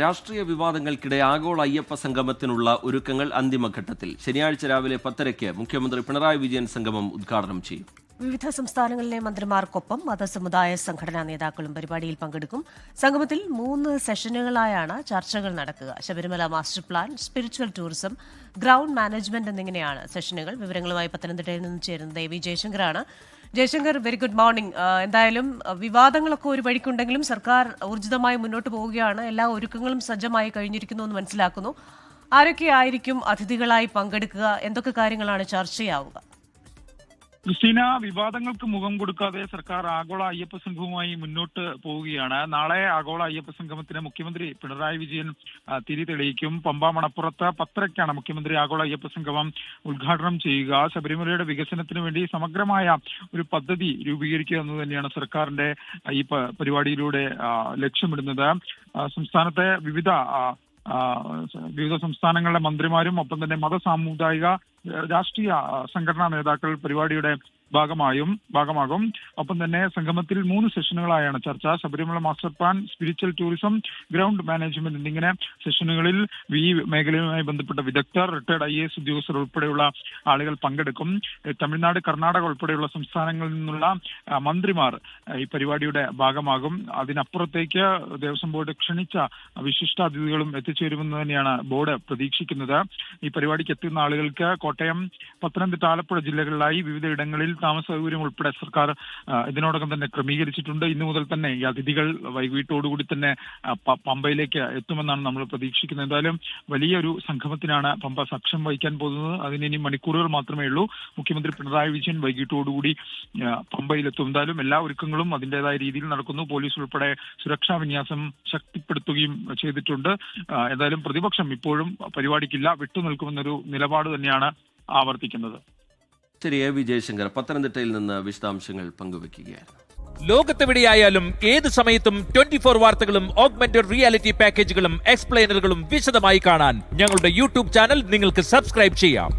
രാഷ്ട്രീയ വിവാദങ്ങൾക്കിടെ ആഗോള അയ്യപ്പ സംഗമത്തിനുള്ള ഒരുക്കങ്ങൾ അന്തിമഘട്ടത്തിൽ. ശനിയാഴ്ച രാവിലെ 10:30 മുഖ്യമന്ത്രി പിണറായി വിജയൻ സംഗമം ഉദ്ഘാടനം ചെയ്യും. വിവിധ സംസ്ഥാനങ്ങളിലെ മന്ത്രിമാർക്കൊപ്പം മതസമുദായ സംഘടനാ നേതാക്കളും പരിപാടിയിൽ പങ്കെടുക്കും. സംഗമത്തിൽ 3 സെഷനുകളായാണ് ചർച്ചകൾ നടക്കുക. Sabarimala master plan, spiritual tourism, ground management എന്നിങ്ങനെയാണ് സെഷനുകൾ. വിവരങ്ങളുമായി പത്തനംതിട്ടയിൽ നിന്ന് ചേരുന്നത് എ വി ജയശങ്കറാണ്. Jayashankar, very good morning. എന്തായാലും വിവാദങ്ങളൊക്കെ ഒരു വഴിക്കുണ്ടെങ്കിലും സർക്കാർ ഊർജിതമായി മുന്നോട്ട് പോവുകയാണ്. എല്ലാ ഒരുക്കങ്ങളും സജ്ജമായി കഴിഞ്ഞിരിക്കുന്നു എന്ന് മനസ്സിലാക്കുന്നു. ആരൊക്കെയായിരിക്കും അതിഥികളായി പങ്കെടുക്കുക? എന്തൊക്കെ കാര്യങ്ങളാണ് ചർച്ചയാവുക? ക്രിസ്റ്റീന, വിവാദങ്ങൾക്ക് മുഖം കൊടുക്കാതെ സർക്കാർ ആഗോള അയ്യപ്പ സംഘവുമായി മുന്നോട്ട് പോവുകയാണ്. നാളെ ആഗോള അയ്യപ്പ സംഗമത്തിന് മുഖ്യമന്ത്രി പിണറായി വിജയൻ തിരി തെളിയിക്കും. പമ്പ മണപ്പുറത്ത് 10:30 മുഖ്യമന്ത്രി ആഗോള അയ്യപ്പ സംഗമം ഉദ്ഘാടനം ചെയ്യുക. ശബരിമലയുടെ വികസനത്തിന് വേണ്ടി സമഗ്രമായ ഒരു പദ്ധതി രൂപീകരിക്കുക എന്ന് തന്നെയാണ് സർക്കാരിന്റെ ഈ പരിപാടിയിലൂടെ ലക്ഷ്യമിടുന്നത്. സംസ്ഥാനത്തെ വിവിധ സംസ്ഥാനങ്ങളിലെ മന്ത്രിമാരും ഒപ്പം തന്നെ മതസാമുദായിക രാഷ്ട്രീയ സംഘടനാ നേതാക്കൾ പരിപാടിയുടെ ഭാഗമാകും. ഒപ്പം തന്നെ സംഗമത്തിൽ 3 സെഷനുകളായാണ് ചർച്ച. Sabarimala master plan, spiritual tourism, ground management എന്നിങ്ങനെ സെഷനുകളിൽ ഈ മേഖലയുമായി ബന്ധപ്പെട്ട വിദഗ്ധർ, റിട്ടയർഡ് IAS ഉദ്യോഗസ്ഥർ ഉൾപ്പെടെയുള്ള ആളുകൾ പങ്കെടുക്കും. തമിഴ്നാട്, കർണാടക ഉൾപ്പെടെയുള്ള സംസ്ഥാനങ്ങളിൽ നിന്നുള്ള മന്ത്രിമാർ ഈ പരിപാടിയുടെ ഭാഗമാകും. അതിനപ്പുറത്തേക്ക് ദേവസ്വം ബോർഡ് ക്ഷണിച്ച വിശിഷ്ടാതിഥികളും എത്തിച്ചേരുമെന്ന് തന്നെയാണ് ബോർഡ് പ്രതീക്ഷിക്കുന്നത്. ഈ പരിപാടിക്ക് എത്തുന്ന ആളുകൾക്ക് കോട്ടയം, പത്തനംതിട്ട, ആലപ്പുഴ ജില്ലകളിലായി വിവിധ ഇടങ്ങളിൽ താമസ സൗകര്യം ഉൾപ്പെടെ സർക്കാർ ഇതിനോടകം തന്നെ ക്രമീകരിച്ചിട്ടുണ്ട്. ഇന്നു മുതൽ തന്നെ ഈ അതിഥികൾ വൈകിട്ടോടുകൂടി തന്നെ പമ്പയിലേക്ക് എത്തുമെന്നാണ് നമ്മൾ പ്രതീക്ഷിക്കുന്നത്. എന്തായാലും വലിയൊരു സംഗമത്തിനാണ് പമ്പ സാക്ഷ്യം വഹിക്കാൻ പോകുന്നത്. അതിന് ഇനി മണിക്കൂറുകൾ മാത്രമേ ഉള്ളൂ. മുഖ്യമന്ത്രി പിണറായി വിജയൻ വൈകിട്ടോടുകൂടി പമ്പയിലെത്തും. എന്തായാലും എല്ലാ ഒരുക്കങ്ങളും അതിൻ്റെതായ രീതിയിൽ നടക്കുന്നു. പോലീസ് ഉൾപ്പെടെ സുരക്ഷാ വിന്യാസം ശക്തിപ്പെടുത്തുകയും ചെയ്തിട്ടുണ്ട്. എന്തായാലും പ്രതിപക്ഷം ഇപ്പോഴും പരിപാടിക്കില്ല, വിട്ടുനിൽക്കുമെന്നൊരു നിലപാട് തന്നെയാണ് ആവർത്തിക്കുന്നത്. ശരി, എ വി ജയശങ്കർ പത്തനംതിട്ടയിൽ നിന്ന് വിശദാംശങ്ങൾ പങ്കുവയ്ക്കുകയായിരുന്നു. ലോകത്തെവിടെയായാലും ഏത് സമയത്തും 24 വാർത്തകളും ഓഗ്മെന്റഡ് റിയാലിറ്റി പാക്കേജുകളും എക്സ്പ്ലെയിനറുകളും വിശദമായി കാണാൻ ഞങ്ങളുടെ യൂട്യൂബ് ചാനൽ നിങ്ങൾക്ക് സബ്സ്ക്രൈബ് ചെയ്യാം.